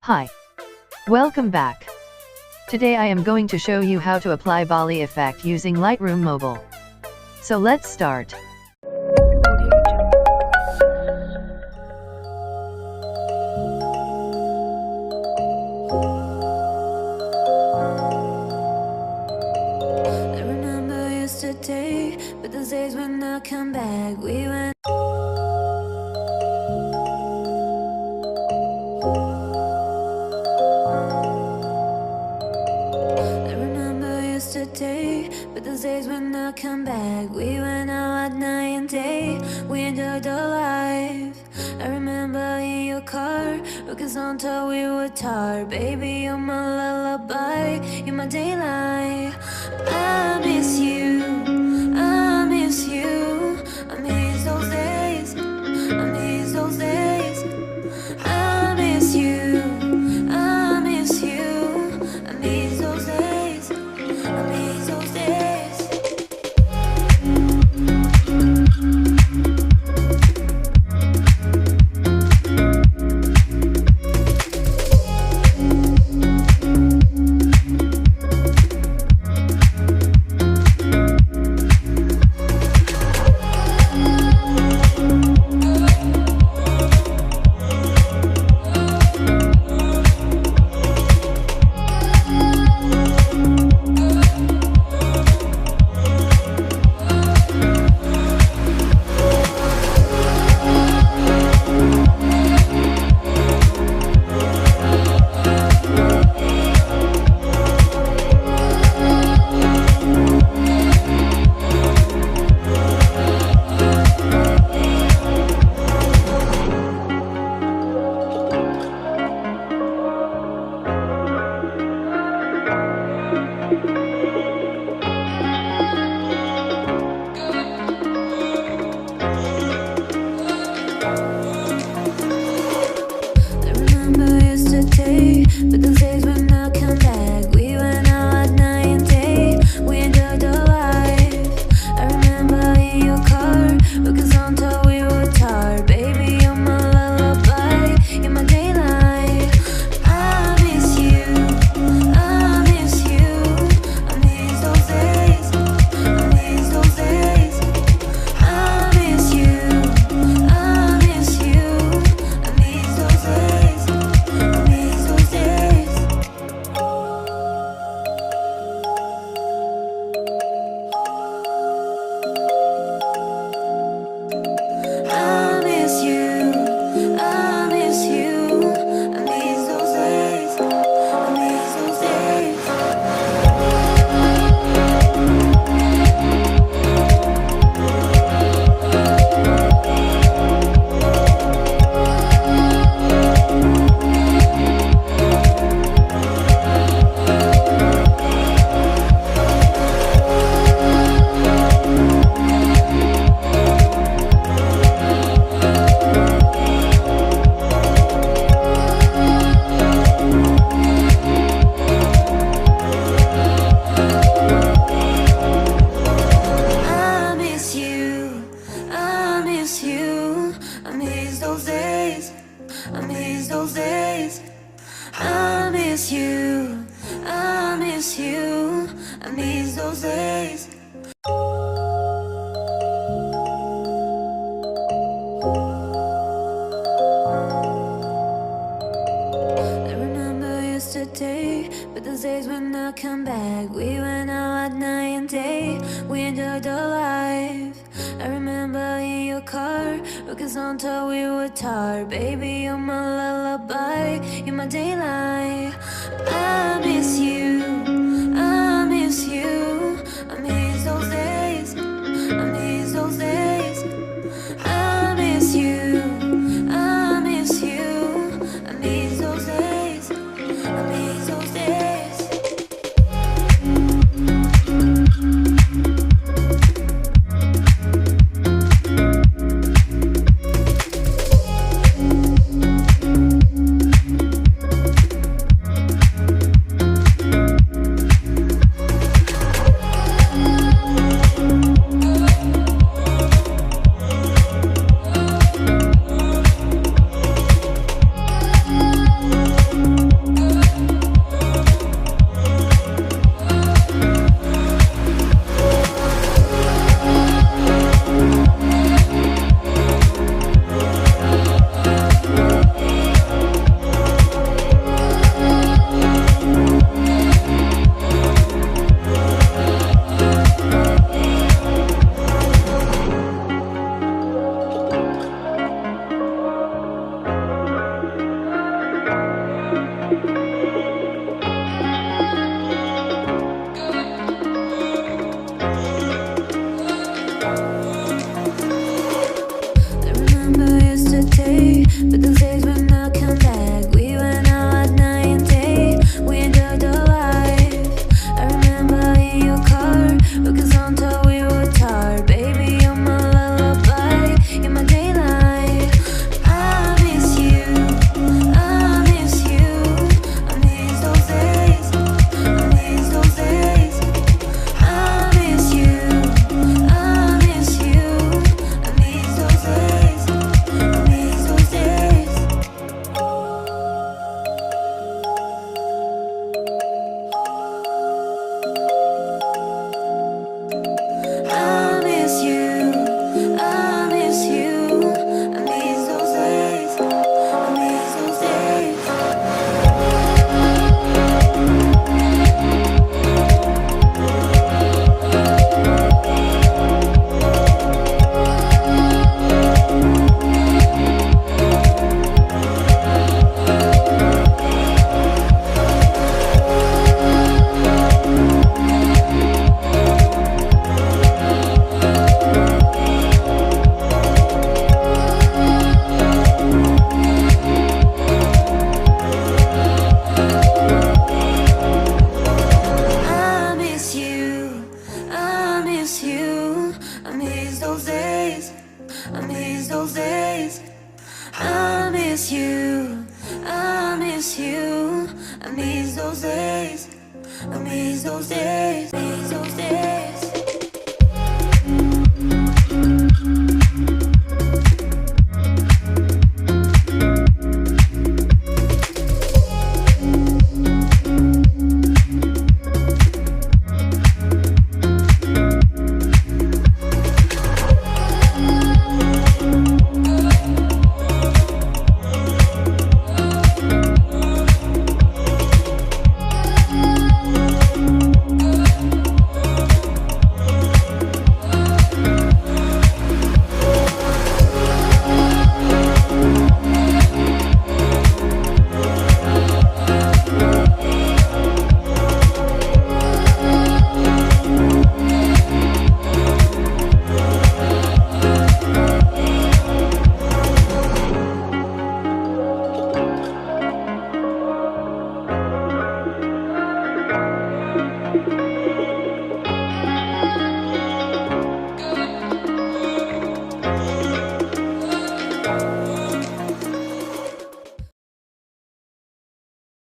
Hi. Welcome back. Today I am going to show you how to apply Bali effect using Lightroom Mobile. So let's start. I remember yesterday, but those days when I come back, we went. I remember yesterday, but those days when I come back, we went out at night and day. We enjoyed our life. I remember in your car, looking on till we were tired. Baby, you're my lullaby, you're my daylight. I miss you, I miss you. I miss those days, I miss those days. I miss you, I miss you. I miss those days, I miss those days. But those days when I come back, we went out at night and day. We enjoyed our life. I remember in your car, looking on till we were tired. Baby, you're my lullaby, you're my daylight. I miss you, I miss you. I miss those days, I miss those days. I miss you, I miss you. I miss those days, I miss those days. I miss you, I miss you. I miss those days, I miss those days. I miss you, I miss you. I miss those days, I miss those days. I miss you, I miss you. I miss those days. I remember yesterday, but those days when I come back, we went out at night and day. We enjoyed our life. I remember in your car, looking on till we were tired. Baby, you're my lullaby, you're my daylight. I miss you, I miss you. I miss those days, I miss those days. I miss you, I miss you. I miss those days, I miss those days. But the days when I come back, we went out at night and day. We enjoyed the life. I remember in your car, because until we were tired. Baby, you're my lullaby, you're my daylight. I miss you, I miss you. I miss those days, I miss those days. I miss you, I miss you. I miss those days, I miss those days. I miss you, I miss you. I miss those days, I miss those days. I miss you, I miss you. I miss those days, I miss those days. I miss you, I miss you. I miss those days, I miss those days, miss those days.